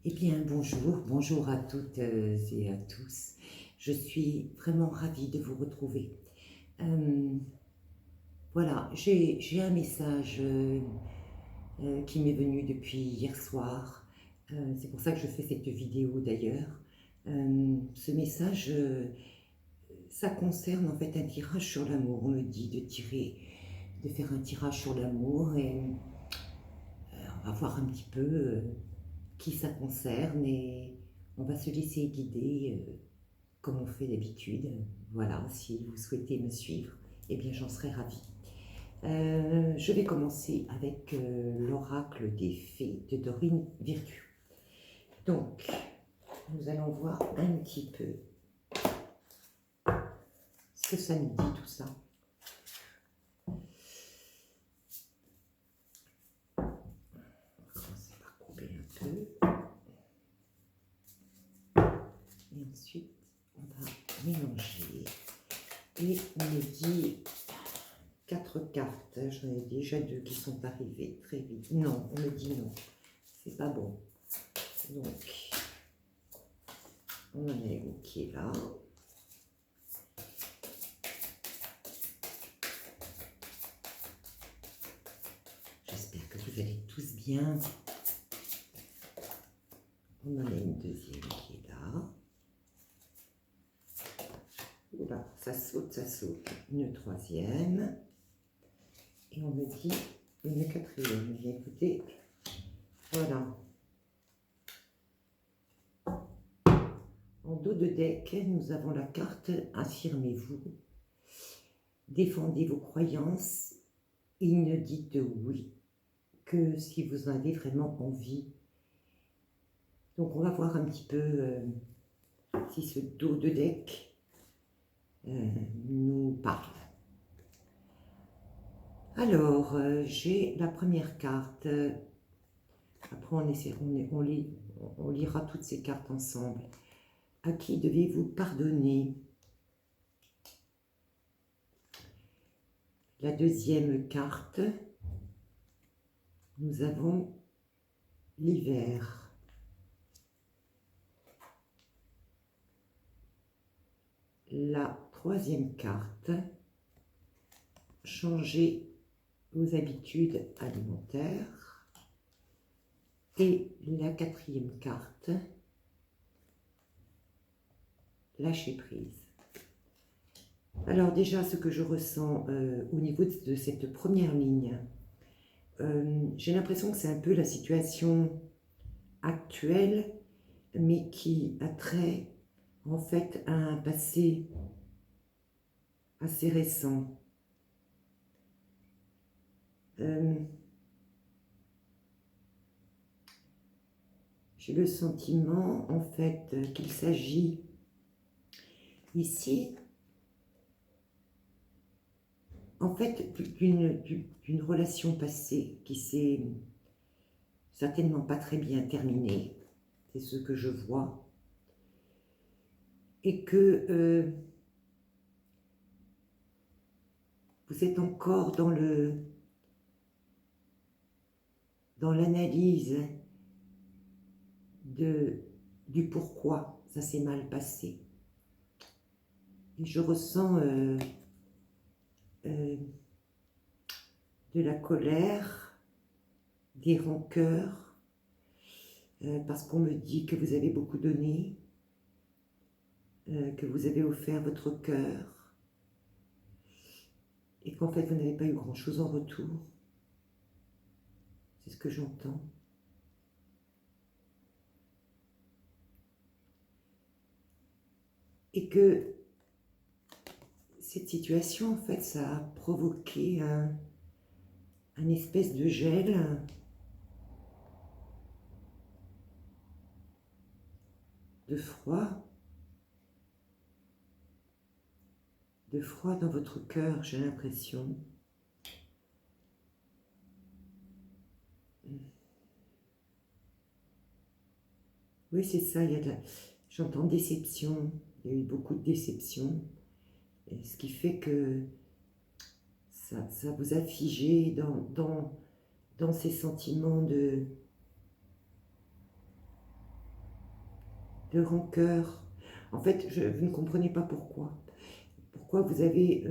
Eh bien, bonjour à toutes et à tous. Je suis vraiment ravie de vous retrouver. Euh, voilà, j'ai un message qui m'est venu depuis hier soir. C'est pour ça que je fais cette vidéo d'ailleurs. Ce message, ça concerne en fait un tirage sur l'amour. On me dit de faire un tirage sur l'amour et on va voir un petit peu qui ça concerne et on va se laisser guider comme on fait d'habitude. Voilà, si vous souhaitez me suivre, eh bien j'en serai ravie. Je vais commencer avec l'oracle des fées de Dorine Virtue. Donc, nous allons voir un petit peu ce que ça nous dit tout ça. On va commencer par couper un peu. Et ensuite, on va mélanger. Et on me dit 4 cartes. J'en ai déjà 2 qui sont arrivées très vite. Non, on me dit non. C'est pas bon. Donc, on en a une qui est là. J'espère que vous allez tous bien. On en a une deuxième qui est là. Oula, ça saute. Une troisième. Et on me dit une quatrième. Bien écoutez, voilà. En dos de deck, nous avons la carte « Affirmez-vous ». Défendez vos croyances et ne dites oui que si vous en avez vraiment envie. Donc on va voir un petit peu si ce dos de deck nous parle. Alors, j'ai la première carte. Après, on lira toutes ces cartes ensemble. À qui devez-vous pardonner? La deuxième carte, nous avons l'hiver. La troisième carte, changer vos habitudes alimentaires. Et la quatrième carte, lâcher prise. Alors déjà, ce que je ressens au niveau de cette première ligne, j'ai l'impression que c'est un peu la situation actuelle, mais qui a trait en fait à un passé assez récent. J'ai le sentiment en fait qu'il s'agit ici en fait d'une relation passée qui s'est certainement pas très bien terminée, c'est ce que je vois, et que vous êtes encore dans l'analyse du pourquoi ça s'est mal passé. Et je ressens de la colère, des rancœurs, parce qu'on me dit que vous avez beaucoup donné, que vous avez offert votre cœur, et qu'en fait vous n'avez pas eu grand-chose en retour. C'est ce que j'entends. Et que cette situation, en fait, ça a provoqué un espèce de gel, de froid dans votre cœur, j'ai l'impression. Oui, c'est ça, j'entends déception, il y a eu beaucoup de déception, et ce qui fait que ça vous a figé dans ces sentiments de rancœur. En fait, vous ne comprenez pas pourquoi. Pourquoi vous avez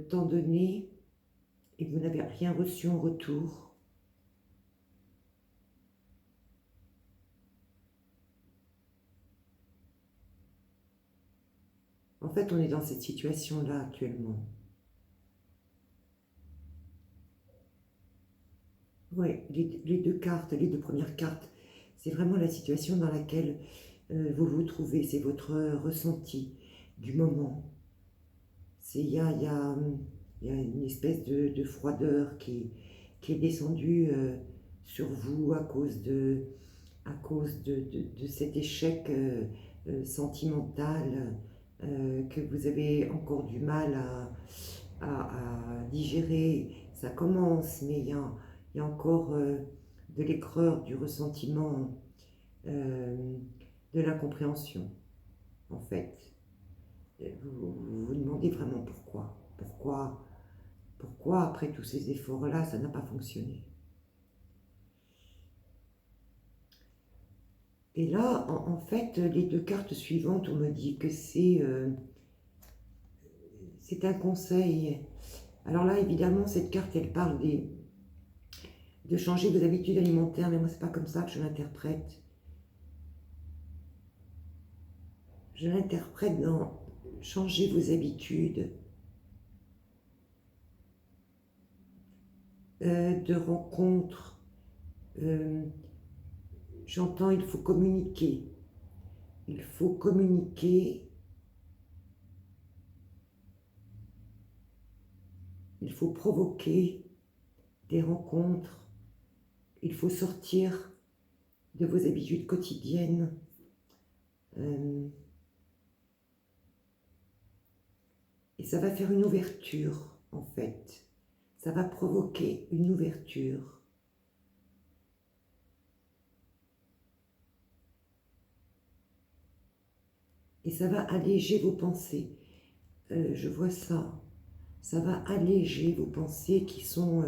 tant donné et vous n'avez rien reçu en retour. En fait, on est dans cette situation-là actuellement. Oui, les deux cartes, les deux premières cartes, c'est vraiment la situation dans laquelle vous vous trouvez, c'est votre ressenti du moment. Il y a une espèce de froideur qui est descendue sur vous à cause de cet échec sentimental que vous avez encore du mal à digérer. Ça commence, mais il y a encore de l'aigreur, du ressentiment, euh, de l'incompréhension, en fait. Vous vous demandez vraiment pourquoi. Pourquoi après tous ces efforts-là, ça n'a pas fonctionné. Et là, en fait, les deux cartes suivantes, on me dit que c'est un conseil. Alors là, évidemment, cette carte, elle parle de changer vos habitudes alimentaires, mais moi, c'est pas comme ça que je l'interprète. Je l'interprète dans changer vos habitudes de rencontres. J'entends, il faut communiquer. Il faut communiquer. Il faut provoquer des rencontres. Il faut sortir de vos habitudes quotidiennes. Et ça va faire une ouverture, en fait. Ça va provoquer une ouverture. Et ça va alléger vos pensées. Je vois ça. Ça va alléger vos pensées qui sont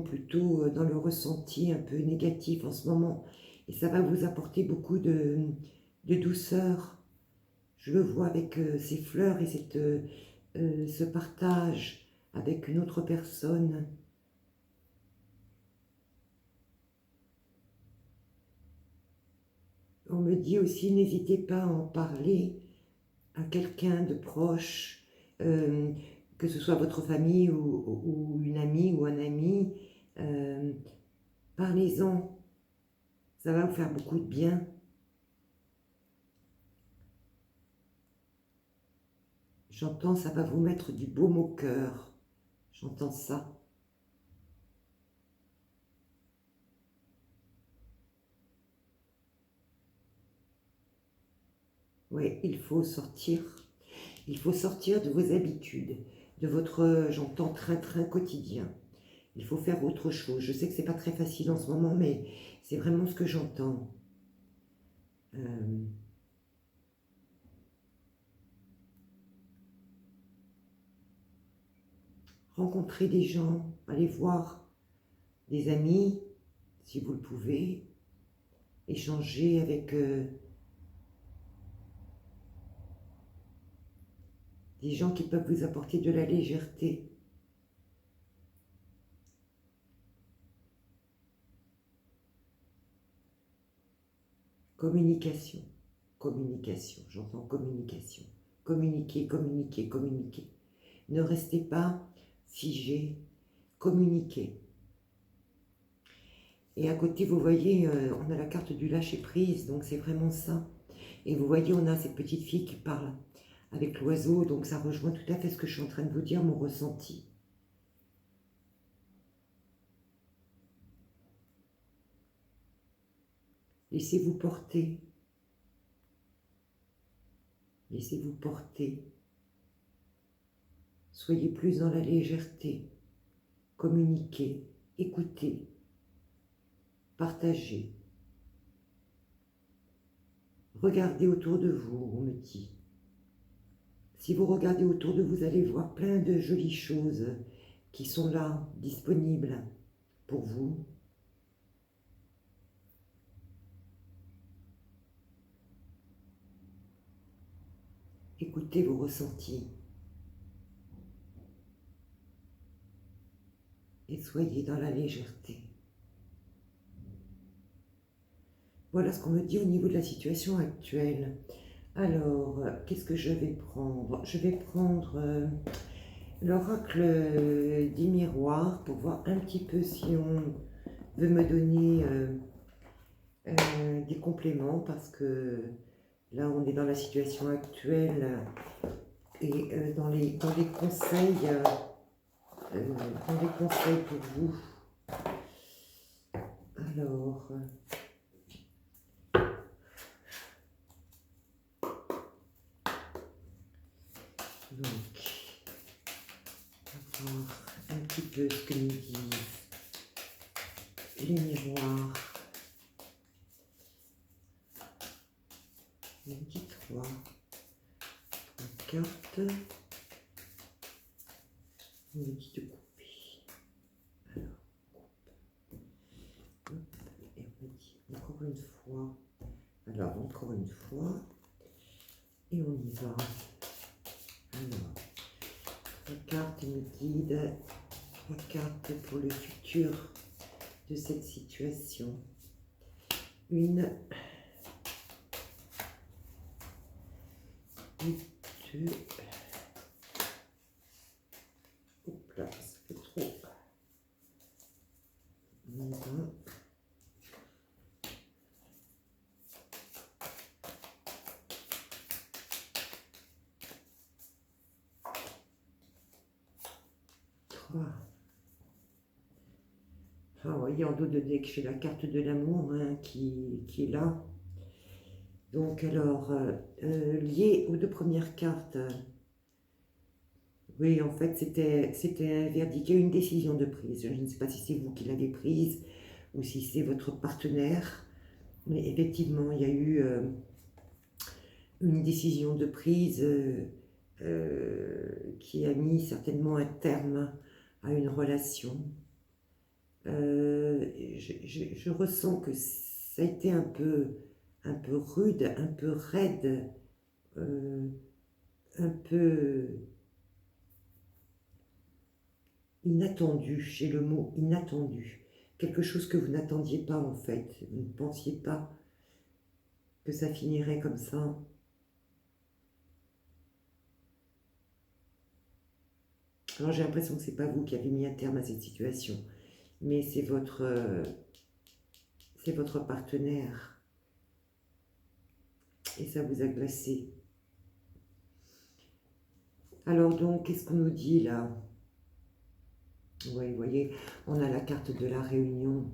plutôt dans le ressenti un peu négatif en ce moment. Et ça va vous apporter beaucoup de douceur. Je le vois avec ces fleurs et ce partage avec une autre personne. On me dit aussi, n'hésitez pas à en parler à quelqu'un de proche, que ce soit votre famille ou une amie ou un ami. Parlez-en, ça va vous faire beaucoup de bien. J'entends, ça va vous mettre du baume au cœur. J'entends ça. Oui, il faut sortir de vos habitudes, de votre, j'entends, train-train quotidien. Il faut faire autre chose. Je sais que c'est pas très facile en ce moment, mais c'est vraiment ce que j'entends. Rencontrer des gens, aller voir des amis, si vous le pouvez, échanger avec des gens qui peuvent vous apporter de la légèreté. Communication, communication, j'entends communication. Communiquer, communiquer, communiquer. Ne restez pas figé, communiquez. Et à côté, vous voyez, on a la carte du lâcher-prise, donc c'est vraiment ça. Et vous voyez, on a cette petite fille qui parle avec l'oiseau, donc ça rejoint tout à fait ce que je suis en train de vous dire, mon ressenti. Laissez-vous porter. Laissez-vous porter. Soyez plus dans la légèreté. Communiquez, écoutez, partagez. Regardez autour de vous, on me dit. Si vous regardez autour de vous, vous allez voir plein de jolies choses qui sont là, disponibles pour vous. écoutez vos ressentis et soyez dans la légèreté. Voilà ce qu'on me dit au niveau de la situation actuelle. Alors, qu'est-ce que je vais prendre? Je vais prendre l'oracle des miroirs pour voir un petit peu si on veut me donner des compléments, parce que là, on est dans la situation actuelle et dans les conseils, pour vous. Alors, donc, on va voir un petit peu ce que nous disent les miroirs. On dit trois cartes. On me dit de couper. Alors, coupe. Hop, et on me dit encore une fois. Alors, encore une fois. Et on y va. Alors, trois cartes me guident. Trois cartes pour le futur de cette situation. Une. Et deux. Hop là, ça fait trop. On y va. 3. Ah, vous voyez, en dos de deck, j'ai la carte de l'amour qui est là. Donc, alors, lié aux deux premières cartes, oui, en fait, c'était un verdict, une décision de prise. Je ne sais pas si c'est vous qui l'avez prise ou si c'est votre partenaire, mais effectivement, il y a eu une décision de prise qui a mis certainement un terme à une relation. Je ressens que ça a été un peu rude, un peu raide, un peu inattendu, j'ai le mot inattendu. Quelque chose que vous n'attendiez pas en fait. Vous ne pensiez pas que ça finirait comme ça. Alors j'ai l'impression que c'est pas vous qui avez mis un terme à cette situation, mais c'est votre partenaire. Et ça vous a glacé. Alors donc, qu'est-ce qu'on nous dit là? Oui, vous voyez, on a la carte de la réunion.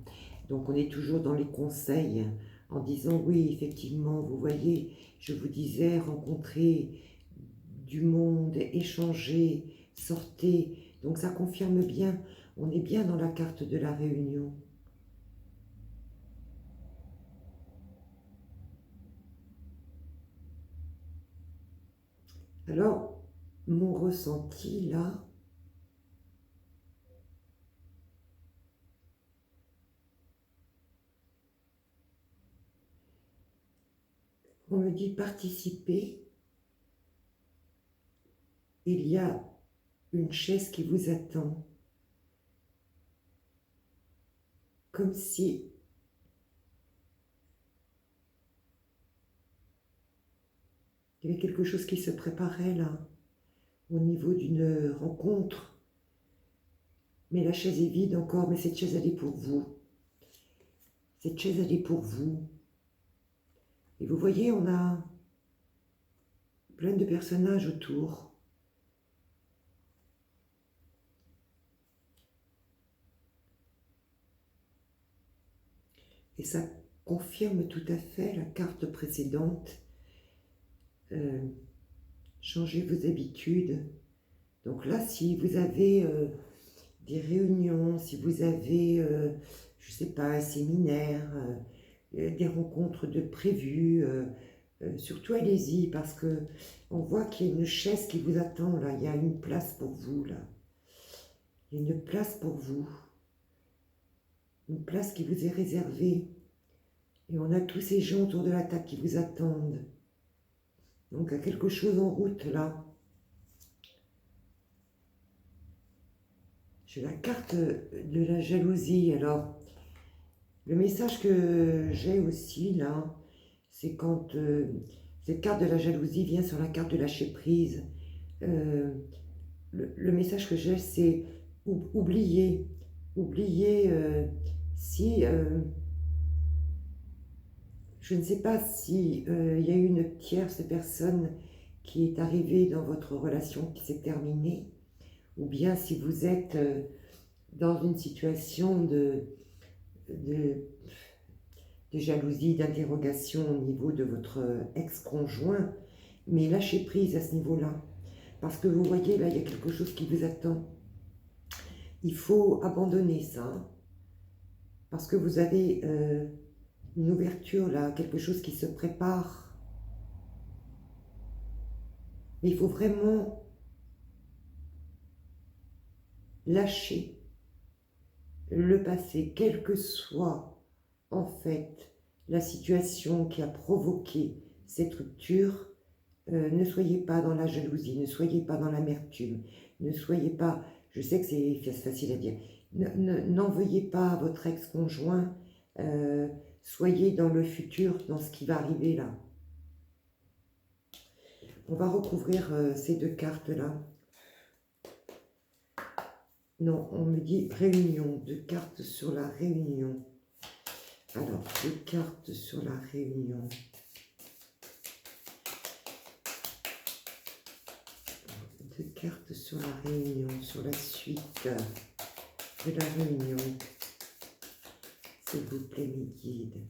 Donc on est toujours dans les conseils en disant oui, effectivement, vous voyez, je vous disais, rencontrer du monde, échanger, sortez. Donc ça confirme bien, on est bien dans la carte de la réunion. Alors, mon ressenti là, on me dit participer. Il y a une chaise qui vous attend. Comme si il y avait quelque chose qui se préparait là, au niveau d'une rencontre. Mais la chaise est vide encore, mais cette chaise, elle est pour vous. Cette chaise, elle est pour vous. Et vous voyez, on a plein de personnages autour. Et ça confirme tout à fait la carte précédente. Changez vos habitudes. Donc là, si vous avez des réunions, si vous avez, je ne sais pas, un séminaire, des rencontres de prévues, surtout allez-y, parce que on voit qu'il y a une chaise qui vous attend là, il y a une place pour vous là. Il y a une place pour vous. Une place qui vous est réservée. Et on a tous ces gens autour de la table qui vous attendent. Donc, il y a quelque chose en route, là. J'ai la carte de la jalousie. Alors, le message que j'ai aussi, là, c'est quand cette carte de la jalousie vient sur la carte de lâcher prise. Euh, le message que j'ai, c'est oublier. Oublier si... je ne sais pas si il y a eu une tierce personne qui est arrivée dans votre relation qui s'est terminée, ou bien si vous êtes dans une situation de, de jalousie, d'interrogation au niveau de votre ex-conjoint, mais lâchez prise à ce niveau-là. Parce que vous voyez, là, il y a quelque chose qui vous attend. Il faut abandonner ça, hein, parce que vous avez une ouverture, là, quelque chose qui se prépare. Mais il faut vraiment lâcher le passé, quelle que soit en fait la situation qui a provoqué cette rupture. Ne soyez pas dans la jalousie, ne soyez pas dans l'amertume, ne soyez pas, je sais que c'est facile à dire, n'en veuillez pas à votre ex-conjoint, soyez dans le futur, dans ce qui va arriver là. On va recouvrir ces deux cartes-là. Non, on me dit réunion, deux cartes sur la réunion. Alors, deux cartes sur la réunion. Deux cartes sur la réunion, sur la suite de la réunion. S'il vous plaît, mes guides.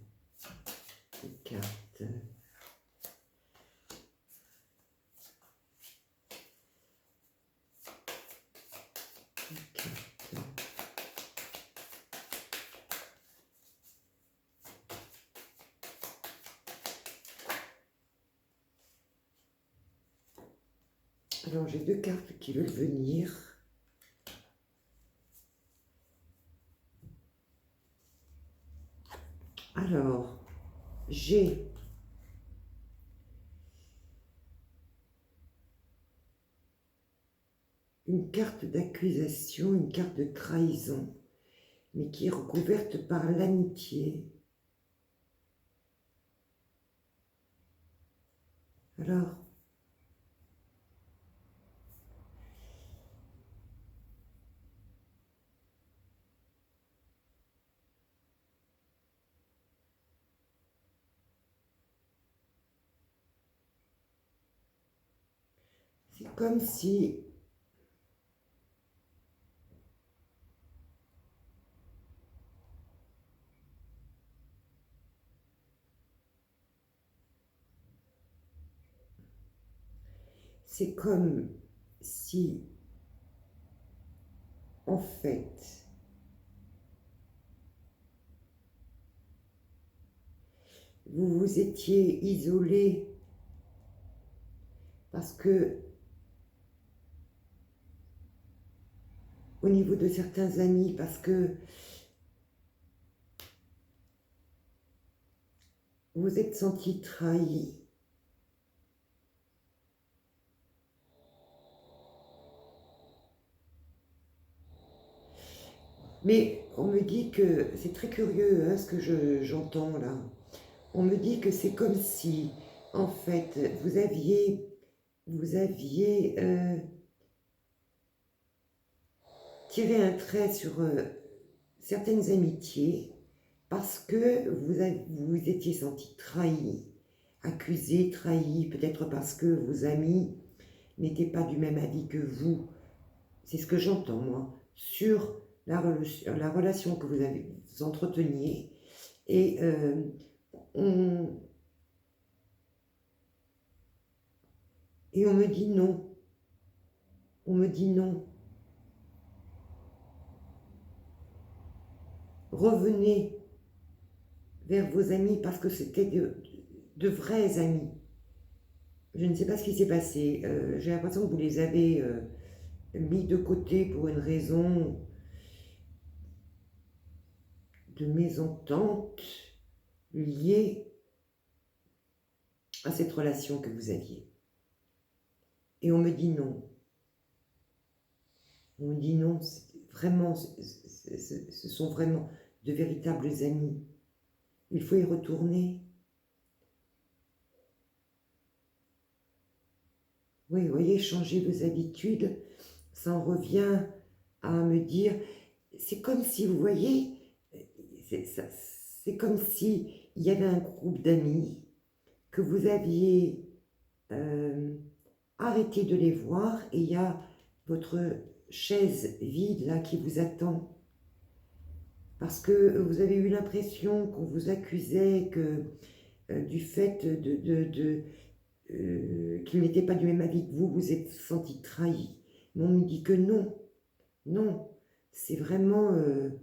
Deux cartes. Alors, j'ai deux cartes qui veulent venir. Alors, j'ai une carte d'accusation, une carte de trahison, mais qui est recouverte par l'amitié. Alors, c'est comme si en fait, vous vous étiez isolé parce que au niveau de certains amis, parce que vous vous êtes senti trahi. Mais on me dit que, c'est très curieux hein, ce que j'entends là, on me dit que c'est comme si, en fait, vous aviez tiré un trait sur certaines amitiés parce que vous étiez senti trahi, accusé, trahi, peut-être parce que vos amis n'étaient pas du même avis que vous. C'est ce que j'entends, moi, sur la relation que vous entreteniez. Et on me dit non. On me dit non. Revenez vers vos amis parce que c'était de vrais amis. Je ne sais pas ce qui s'est passé. J'ai l'impression que vous les avez mis de côté pour une raison de mésentente liée à cette relation que vous aviez. Et on me dit non. On me dit non, vraiment, ce sont vraiment de véritables amis. Il faut y retourner. Oui, vous voyez, changer vos habitudes, ça en revient à me dire, c'est comme si, vous voyez, c'est comme si il y avait un groupe d'amis que vous aviez arrêté de les voir et il y a votre chaise vide là qui vous attend. Parce que vous avez eu l'impression qu'on vous accusait que du fait qu'il n'était pas du même avis que vous, vous êtes senti trahi. Mais on nous dit que non, non, c'est vraiment de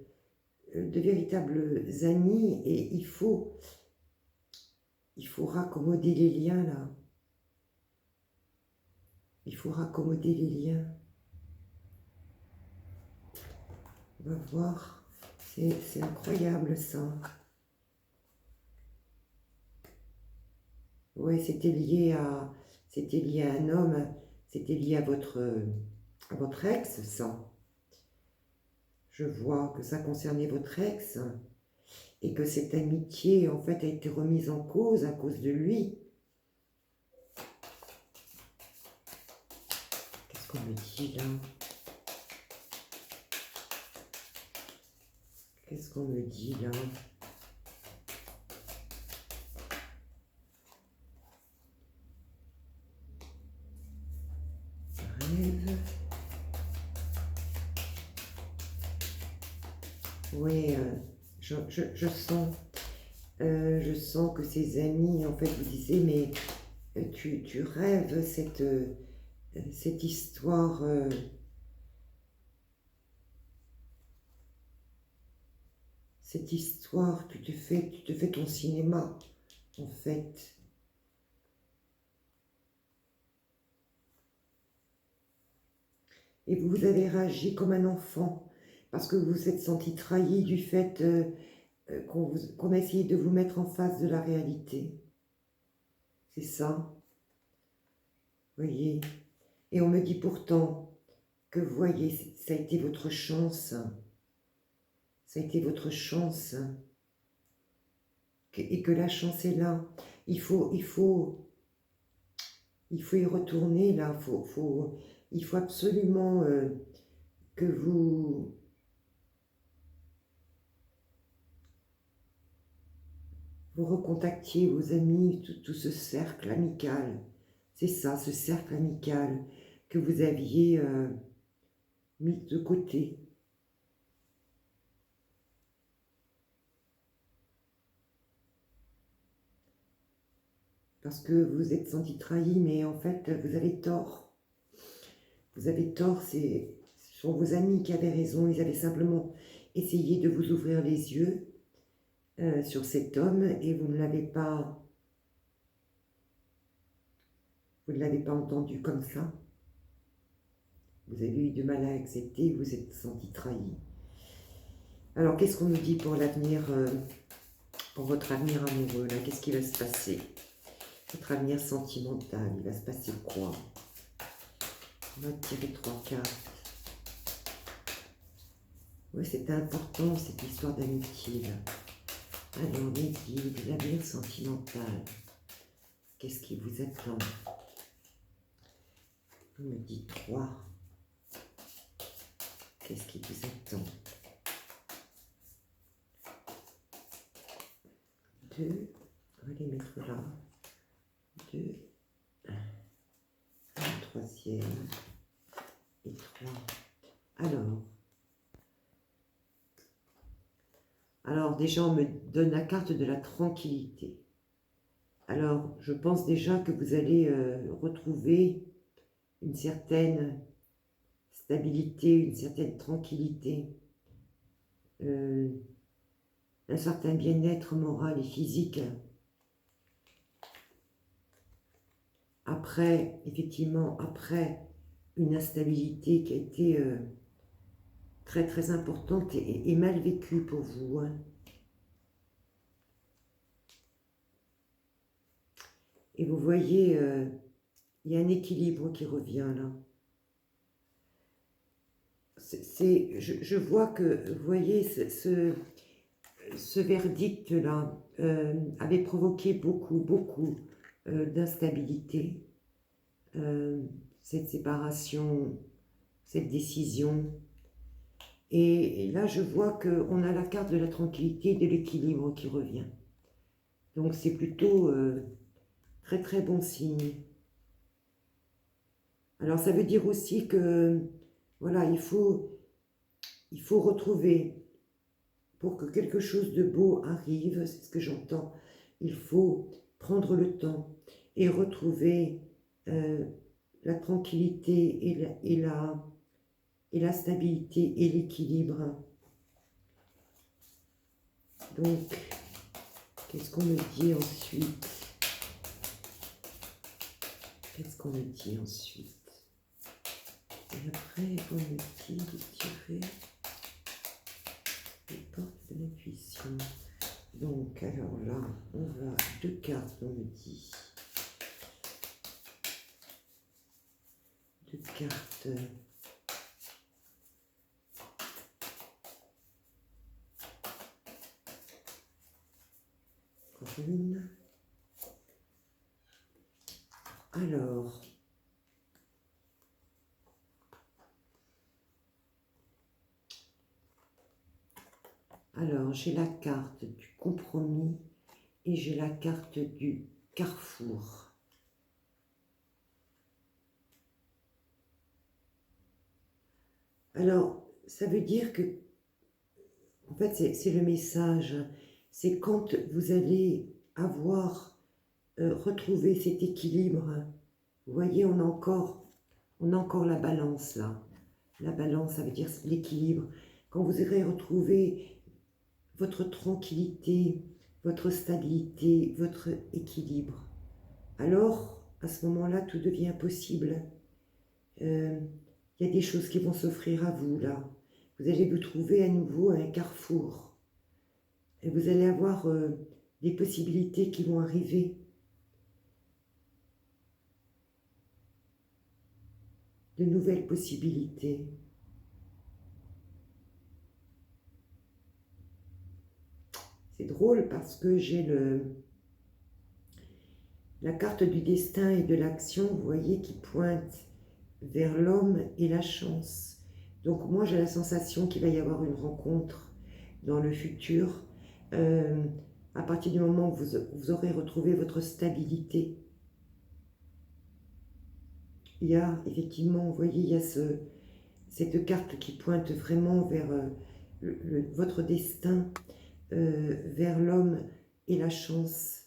véritables amis et il faut raccommoder les liens là. Il faut raccommoder les liens. On va voir, c'est incroyable ça. Ouais, c'était lié à un homme, c'était lié à votre ex, ça. Je vois que ça concernait votre ex et que cette amitié, en fait, a été remise en cause à cause de lui. Qu'est-ce qu'on me dit là? Qu'est-ce qu'on me dit là? Rêve. Oui, je sens que ces amis, en fait, vous disiez, mais tu rêves cette histoire, tu te fais ton cinéma, en fait. Et vous avez réagi comme un enfant, parce que vous vous êtes senti trahi du fait qu'on a essayé de vous mettre en face de la réalité. C'est ça. Voyez. Et on me dit pourtant que, vous voyez, ça a été votre chance. Ça a été votre chance. Et que la chance est là. Il faut y retourner là. Il faut absolument que vous recontactiez vos amis, tout ce cercle amical. C'est ça, ce cercle amical que vous aviez mis de côté. Parce que vous vous êtes senti trahi, mais en fait, vous avez tort. Vous avez tort, ce sont vos amis qui avaient raison. Ils avaient simplement essayé de vous ouvrir les yeux sur cet homme et vous ne l'avez pas entendu comme ça. Vous avez eu du mal à accepter, vous êtes senti trahi. Alors, qu'est-ce qu'on nous dit pour l'avenir, pour votre avenir amoureux là? Qu'est-ce qui va se passer? Votre avenir sentimental, il va se passer quoi? On va tirer 3 cartes. Oui, c'est important cette histoire d'amitié là. Alors, les guides, l'avenir sentimental. Qu'est-ce qui vous attend? On me dit 3. Qu'est-ce qui vous attend? 2. On va les mettre là. 2. Un troisième. Et 3. Alors déjà, on me donne la carte de la tranquillité. Alors, je pense déjà que vous allez retrouver une certaine stabilité, une certaine tranquillité, un certain bien-être moral et physique. Après, effectivement, après une instabilité qui a été très très importante et mal vécue pour vous. Hein. Et vous voyez, il y a un équilibre qui revient là. Je vois que, vous voyez, ce verdict-là avait provoqué beaucoup d'instabilité. Cette séparation, cette décision. Et là, je vois qu'on a la carte de la tranquillité et de l'équilibre qui revient. Donc, c'est plutôt très bon signe. Alors, ça veut dire aussi que, voilà, il faut retrouver, pour que quelque chose de beau arrive, c'est ce que j'entends, il faut prendre le temps et retrouver la tranquillité et la stabilité et l'équilibre. Donc, qu'est-ce qu'on me dit ensuite? Qu'est-ce qu'on me dit ensuite? Et après, on me dit de tirer les portes de l'intuition. Donc, alors là, on va 2 cartes, on me dit. 2 cartes. Encore une. Alors j'ai la carte du compromis et j'ai la carte du carrefour. Alors, ça veut dire que, en fait, c'est le message, c'est quand vous allez avoir retrouvé cet équilibre. Vous voyez, on a encore la balance là. La balance, ça veut dire l'équilibre. Quand vous aurez retrouvé votre tranquillité, votre stabilité, votre équilibre, alors, à ce moment-là, tout devient possible. Il y a des choses qui vont s'offrir à vous, là. Vous allez vous trouver à nouveau à un carrefour. Et vous allez avoir des possibilités qui vont arriver. De nouvelles possibilités. C'est drôle parce que j'ai la carte du destin et de l'action, vous voyez, qui pointe vers l'homme et la chance. Donc moi, j'ai la sensation qu'il va y avoir une rencontre dans le futur, à partir du moment où vous aurez retrouvé votre stabilité. Il y a effectivement, vous voyez, il y a cette carte qui pointe vraiment vers votre destin, vers l'homme et la chance.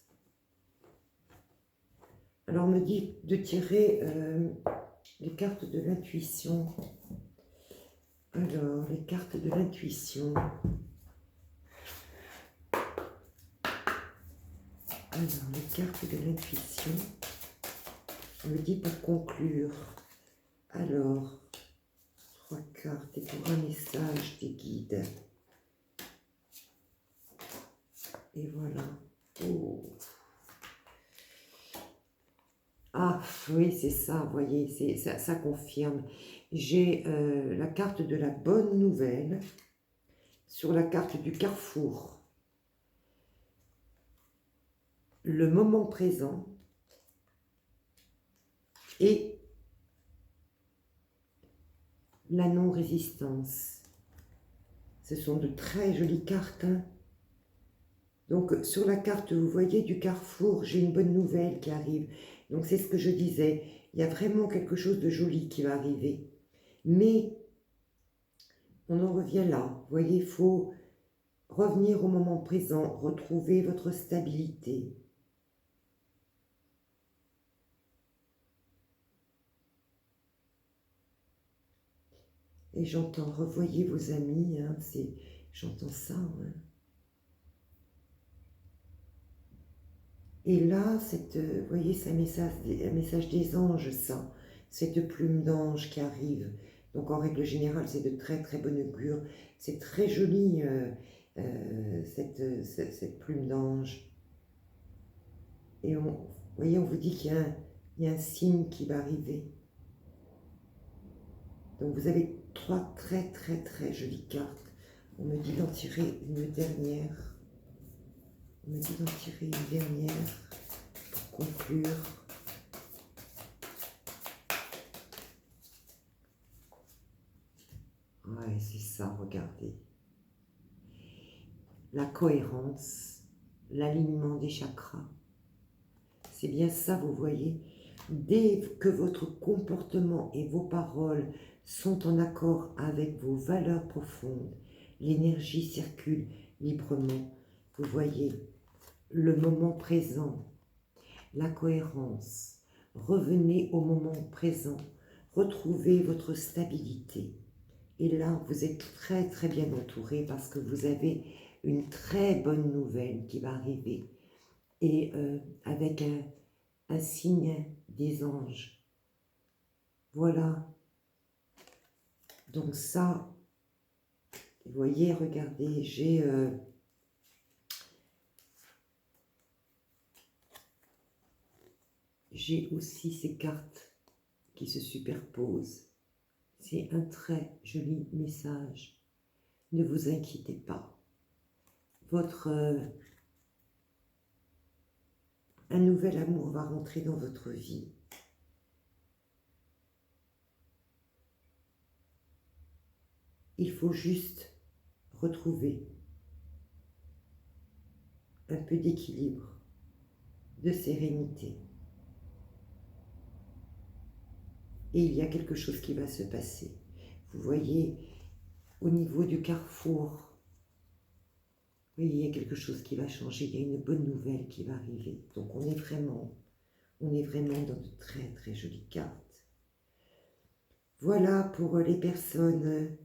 Alors on me dit de tirer les cartes de l'intuition. Alors, les cartes de l'intuition. Alors, les cartes de l'intuition. On me dit pour conclure. Alors, 3 cartes et pour un message des guides. Et voilà. Oh. Ah, oui, c'est ça, vous voyez, ça confirme. J'ai la carte de la bonne nouvelle sur la carte du carrefour. Le moment présent et la non-résistance. Ce sont de très jolies cartes. Hein. Donc, sur la carte, vous voyez, du carrefour, j'ai une bonne nouvelle qui arrive. Donc, c'est ce que je disais. Il y a vraiment quelque chose de joli qui va arriver. Mais, on en revient là. Vous voyez, il faut revenir au moment présent, retrouver votre stabilité. Et j'entends, revoyez vos amis, hein, j'entends ça. Hein. Et là, vous voyez, c'est un message des anges, ça. Cette plume d'ange qui arrive. Donc, en règle générale, c'est de très bon augure. C'est très joli, cette plume d'ange. Et voyez, on vous dit qu'il y a un signe qui va arriver. Donc vous avez 3 très très très jolies cartes. On me dit d'en tirer une dernière. On me dit d'en tirer une dernière pour conclure. Ouais, c'est ça, regardez. La cohérence, l'alignement des chakras. C'est bien ça, vous voyez. Dès que votre comportement et vos paroles sont en accord avec vos valeurs profondes, l'énergie circule librement. Vous voyez, le moment présent, la cohérence. Revenez au moment présent, retrouvez votre stabilité. Et là, vous êtes très très bien entouré parce que vous avez une très bonne nouvelle qui va arriver. Et avec un signe des anges. Voilà. Donc ça, vous voyez, regardez, j'ai aussi ces cartes qui se superposent. C'est un très joli message. Ne vous inquiétez pas. Un nouvel amour va rentrer dans votre vie. Il faut juste retrouver un peu d'équilibre, de sérénité. Et il y a quelque chose qui va se passer. Vous voyez, au niveau du carrefour, oui, il y a quelque chose qui va changer, il y a une bonne nouvelle qui va arriver. Donc on est vraiment dans de très très jolies cartes. Voilà pour les personnes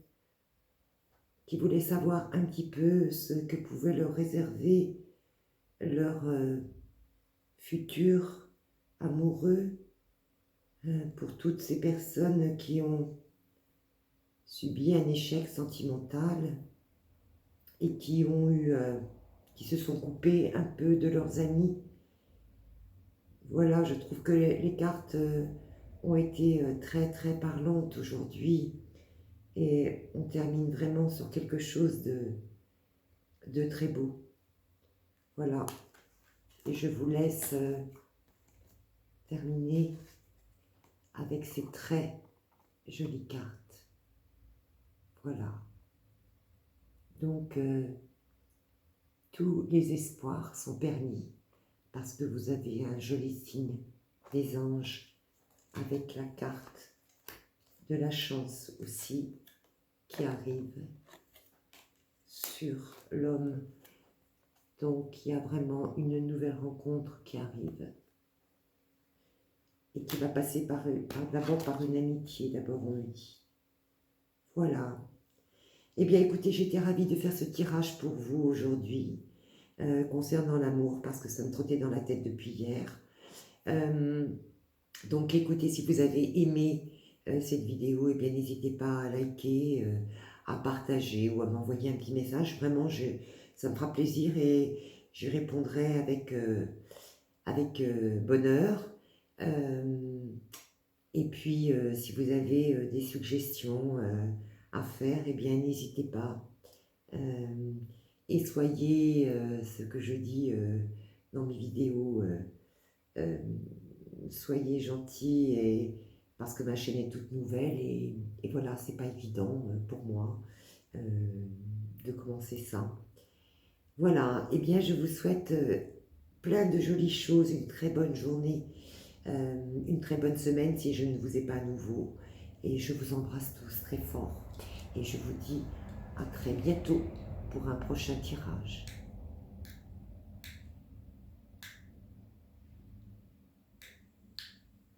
qui voulaient savoir un petit peu ce que pouvait leur réserver leur futur amoureux, pour toutes ces personnes qui ont subi un échec sentimental et qui se sont coupés un peu de leurs amis. Voilà, je trouve que les cartes ont été très très parlantes aujourd'hui et on termine vraiment sur quelque chose de très beau. Voilà, et je vous laisse terminer avec ces très jolies cartes. Voilà. Donc, tous les espoirs sont permis parce que vous avez un joli signe des anges avec la carte de la chance aussi qui arrive sur l'homme. Donc, il y a vraiment une nouvelle rencontre qui arrive et qui va passer d'abord par une amitié, d'abord on me dit. Voilà. Eh bien, écoutez, j'étais ravie de faire ce tirage pour vous aujourd'hui concernant l'amour parce que ça me trottait dans la tête depuis hier. Donc, écoutez, si vous avez aimé cette vidéo, eh bien, n'hésitez pas à liker, à partager ou à m'envoyer un petit message. Vraiment, ça me fera plaisir et je répondrai avec bonheur. Et puis, si vous avez des suggestions à faire, eh bien, n'hésitez pas. Et soyez, ce que je dis dans mes vidéos, soyez gentils parce que ma chaîne est toute nouvelle et voilà, c'est pas évident pour moi de commencer ça. Voilà, et bien je vous souhaite plein de jolies choses, une très bonne journée, une très bonne semaine si je ne vous ai pas à nouveau. Et je vous embrasse tous très fort. Et je vous dis à très bientôt pour un prochain tirage.